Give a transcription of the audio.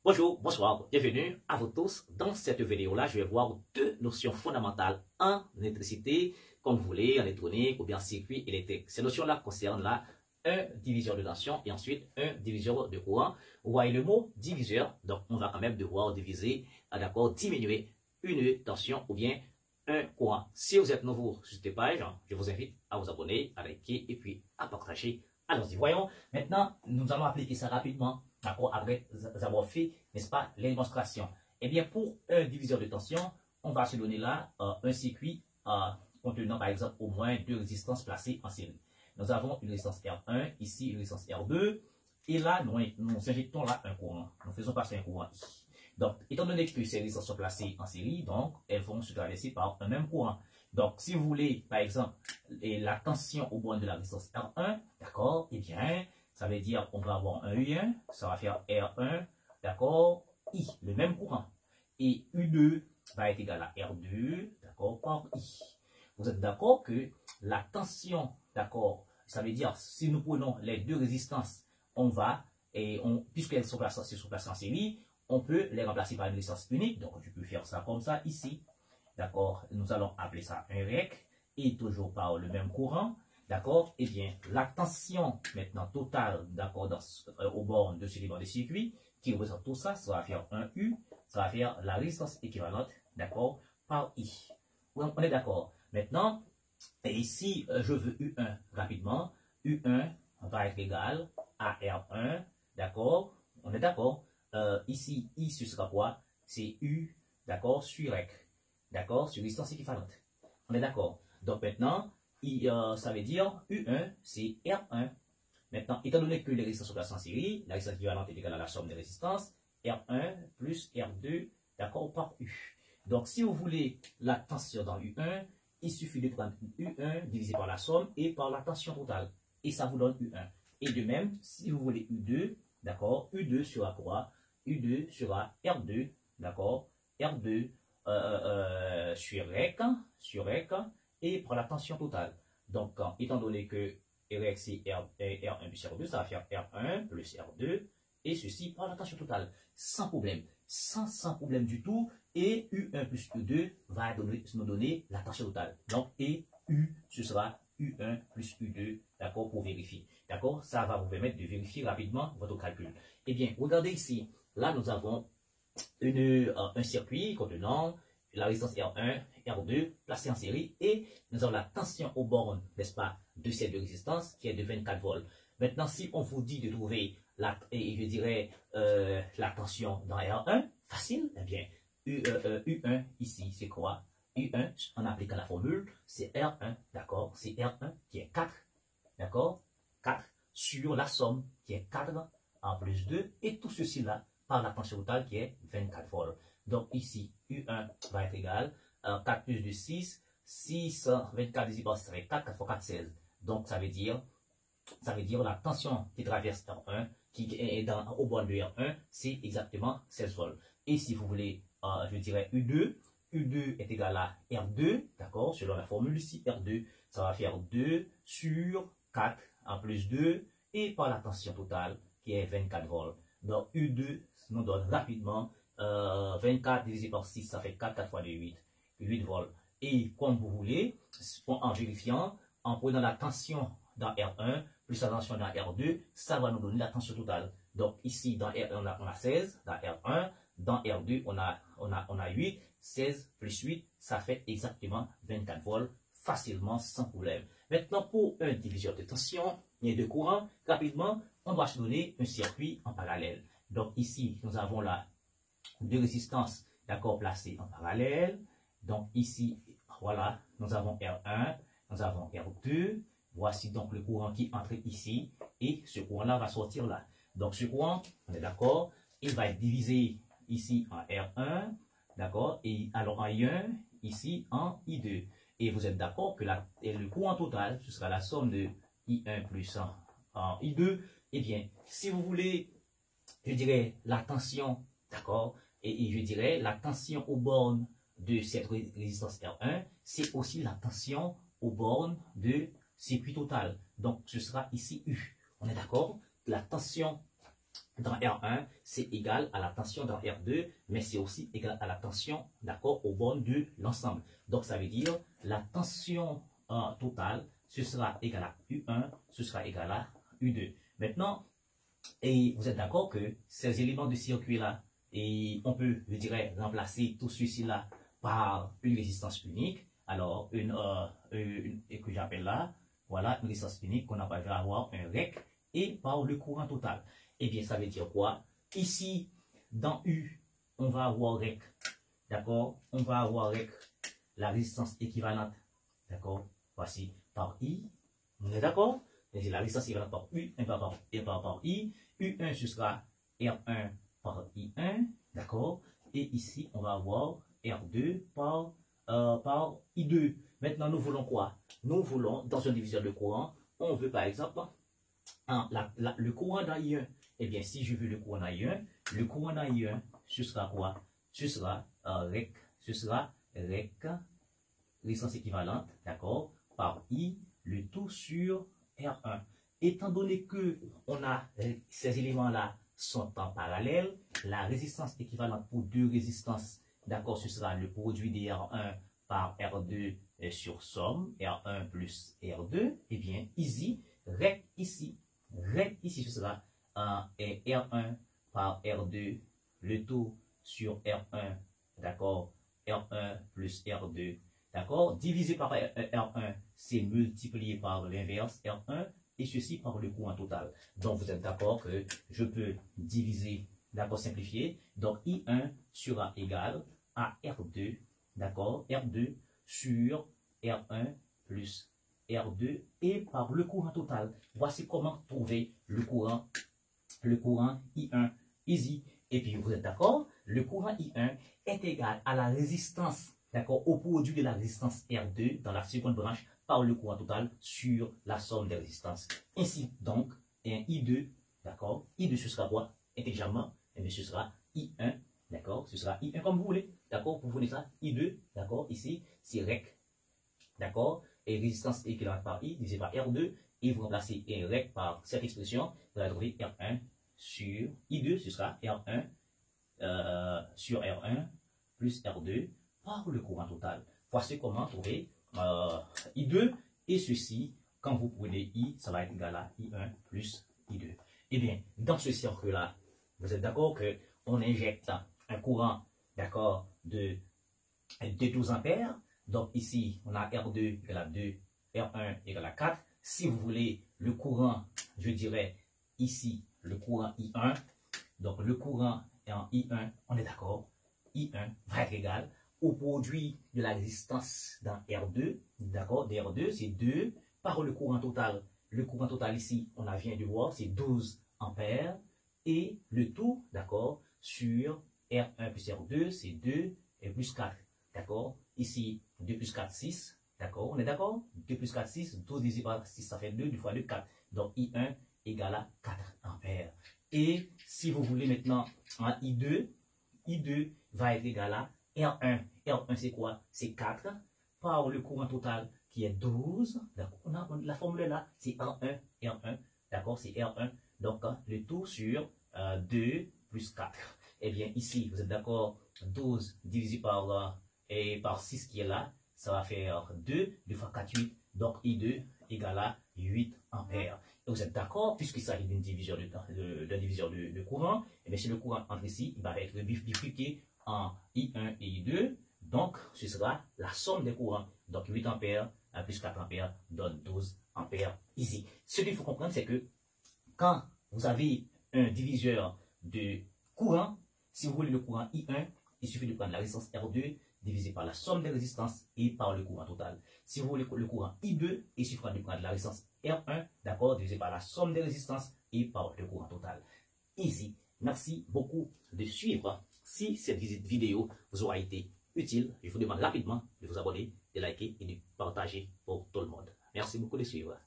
Bonjour, bonsoir, bienvenue à vous tous. Dans cette vidéo-là, je vais voir deux notions fondamentales en électricité, comme vous voulez, en électronique ou bien circuit électrique. Ces notions-là concernent là un diviseur de tension et ensuite un diviseur de courant. Vous voyez le mot diviseur, donc on va quand même devoir diviser, d'accord, diminuer une tension ou bien un courant. Si vous êtes nouveau sur cette page, je vous invite à vous abonner, à liker et puis à partager. Allons-y, voyons. Maintenant, nous allons appliquer ça rapidement, d'accord, après avoir fait, n'est-ce pas, les démonstrations. Eh bien, pour un diviseur de tension, on va se donner là un circuit contenant, par exemple, au moins deux résistances placées en série. Nous avons une résistance R1, ici une résistance R2, et là, nous injectons là un courant. Nous faisons passer un courant I. Donc, étant donné que ces résistances sont placées en série, donc, elles vont se traverser par un même courant. Donc, si vous voulez, par exemple, la tension au borne de la résistance R1, d'accord, eh bien, ça veut dire qu'on va avoir un U1, ça va faire R1, d'accord, I, le même courant. Et U2 va être égal à R2, d'accord, par I. Vous êtes d'accord que la tension, d'accord, ça veut dire, si nous prenons les deux résistances, on va, puisqu'elles sont placées en série, on peut les remplacer par une résistance unique. Donc, je peux faire ça comme ça ici. D'accord, nous allons appeler ça un REC, et toujours par le même courant. D'accord, eh bien, la tension maintenant totale, d'accord, au bord de ce élément de circuit, qui représente tout ça, ça va faire un U, ça va faire la résistance équivalente, d'accord, par I. On est d'accord. Maintenant, et ici, je veux U1 rapidement. U1 va être égal à R1, d'accord, on est d'accord. Ici, I, ce sera quoi? C'est U, d'accord, sur REC. D'accord, sur résistance équivalente. On est d'accord. Donc maintenant, ça veut dire U1, c'est R1. Maintenant, étant donné que les résistances sont placées en série, la résistance équivalente est égale à la somme des résistances, R1 plus R2, d'accord, par U. Donc, si vous voulez la tension dans U1, il suffit de prendre U1 divisé par la somme et par la tension totale. Et ça vous donne U1. Et de même, si vous voulez U2, d'accord, U2 sera quoi? U2 sera R2, d'accord, R2 sur REC, et par la tension totale. Donc, étant donné que REC c'est R1 plus R2, ça va faire R1 plus R2, et ceci par la tension totale, sans problème, sans problème du tout, et U1 plus U2 va nous donner la tension totale. Donc, et U, ce sera U1 plus U2, d'accord, pour vérifier. D'accord, ça va vous permettre de vérifier rapidement votre calcul. Eh bien, regardez ici, là nous avons un circuit contenant la résistance R1, R2 placée en série, et nous avons la tension aux bornes, n'est-ce pas, de ces deux résistances qui est de 24 volts. Maintenant, si on vous dit de trouver la tension dans R1, facile, eh bien, U1 ici, c'est quoi? U1, en appliquant la formule, c'est R1, d'accord? C'est R1 qui est 4, d'accord? 4 sur la somme qui est 4 en plus 2, et tout ceci là, par la tension totale qui est 24 volts. Donc ici, U1 va être égal à 4 plus 2, 6. 6, 24 divisé par 4, 4 fois 4, 16. Donc ça veut dire la tension qui traverse R1, qui est au borne de R1, c'est exactement 16 volts. Et si vous voulez, je dirais U2, U2 est égal à R2, d'accord, selon la formule ici, R2, ça va faire 2 sur 4 en plus 2, et par la tension totale qui est 24 volts. Donc U2 nous donne rapidement 24 divisé par 6, ça fait 4, 4 fois 2, 8 volts. Et comme vous voulez, en vérifiant, en prenant la tension dans R1 plus la tension dans R2, ça va nous donner la tension totale. Donc ici, dans R1, on a 16, dans R1, dans R2, on a 8, 16 plus 8, ça fait exactement 24 volts, facilement, sans problème. Maintenant, pour un diviseur de tension et de courant, rapidement, on va se donner un circuit en parallèle. Donc ici, nous avons là deux résistances, d'accord, placées en parallèle. Donc ici, voilà, nous avons R1, nous avons R2. Voici donc le courant qui entre ici, et ce courant-là va sortir là. Donc ce courant, on est d'accord, il va être divisé ici en R1, d'accord, et alors en I1, ici en I2. Et vous êtes d'accord que le courant total, ce sera la somme de I1 plus en I2. Eh bien, si vous voulez, je dirais la tension, d'accord, et je dirais la tension aux bornes de cette résistance R1, c'est aussi la tension aux bornes de circuit total. Donc, ce sera ici U. On est d'accord? La tension dans R1, c'est égal à la tension dans R2, mais c'est aussi égal à la tension, d'accord, aux bornes de l'ensemble. Donc, ça veut dire la tension totale, ce sera égal à U1, ce sera égal à U2. Maintenant, et vous êtes d'accord que ces éléments de circuit-là, et on peut, je dirais, remplacer tout ceci-là par une résistance unique. Alors, et que j'appelle là, voilà, une résistance unique qu'on va avoir un REC et par le courant total. Eh bien, ça veut dire quoi? Ici, dans U, on va avoir REC, d'accord? On va avoir REC, la résistance équivalente, d'accord? Voici, par I, on est d'accord? C'est la résistance équivalente par U, par I. U1, ce sera R1 par I1, d'accord? Et ici, on va avoir R2 par I2. Maintenant, nous voulons quoi? Nous voulons, dans un diviseur de courant, on veut par exemple le courant dans I1. Eh bien, si je veux le courant dans I1, le courant dans I1, ce sera quoi? Ce sera REC, résistance équivalente, d'accord, par I, le tout sur R1. Étant donné que ces éléments-là sont en parallèle, la résistance équivalente pour deux résistances, d'accord, ce sera le produit de R1 par R2 sur somme, R1 plus R2, eh bien, ici, REC ici, ce sera R1 par R2, le tout sur R1, d'accord, R1 plus R2, d'accord, divisé par R1, c'est multiplié par l'inverse R1, et ceci par le courant total. Donc, vous êtes d'accord que je peux diviser, d'accord, simplifier. Donc, I1 sera égal à R2, d'accord, R2 sur R1 plus R2 et par le courant total. Voici comment trouver le courant I1, easy. Et puis, vous êtes d'accord, le courant I1 est égal à la résistance, d'accord, au produit de la résistance R2 dans la seconde branche par le courant total sur la somme des résistances. Ainsi, donc, un I2, d'accord, I2 ce sera quoi? Intelligemment, et bien ce sera I1, d'accord, ce sera I1 comme vous voulez, d'accord, vous voulez ça, I2, d'accord, ici, c'est REC, d'accord, et résistance équivalente par I divisé par R2, et vous remplacez un REC par cette expression, vous allez trouver R1 sur I2, ce sera R1 sur R1 plus R2 par le courant total. Voici comment trouver I2 et ceci, quand vous prenez I, ça va être égal à I1 plus I2. Eh bien, dans ce cercle-là, vous êtes d'accord qu'on injecte un courant, d'accord, de 12 ampères. Donc ici, on a R2 égale à 2, R1 égale à 4. Si vous voulez le courant, je dirais ici, le courant I1, donc le courant en I1, on est d'accord, I1 va être égal au produit de la résistance dans R2, d'accord, R2 c'est 2 par le courant total. Le courant total ici, on vient de voir, c'est 12 ampères, et le tout, d'accord, sur R1 plus R2, c'est 2 et plus 4, d'accord. Ici, 2 plus 4, 6, d'accord, on est d'accord, 2 plus 4, 6, 12 divisé par 6, ça fait 2, 2 fois 2, 4. Donc I1 égale à 4 ampères. Et si vous voulez maintenant en I2, I2 va être égal à R1. R1 c'est quoi? C'est 4 par le courant total qui est 12. On a la formule là, c'est R1, R1. D'accord, c'est R1. Donc le tout sur 2 plus 4. Eh bien ici, vous êtes d'accord, 12 divisé par 6 qui est là, ça va faire 2, 2 fois 4, 8. Donc I2 égale à 8 ampères. Et vous êtes d'accord, puisqu'il s'agit d'un diviseur de courant, et bien si le courant entre ici, il va être bifurqué en I1 et I2, donc ce sera la somme des courants. Donc 8 ampères plus 4 ampères donne 12 ampères ici. Ce qu'il faut comprendre, c'est que quand vous avez un diviseur de courant, si vous voulez le courant I1, il suffit de prendre la résistance R2 divisé par la somme des résistances et par le courant total. Si vous voulez le courant I2, il suffit de prendre la résistance R1, d'accord, divisé par la somme des résistances et par le courant total. Ici, merci beaucoup de suivre. Si cette vidéo vous aura été utile, je vous demande rapidement de vous abonner, de liker et de partager pour tout le monde. Merci beaucoup de suivre.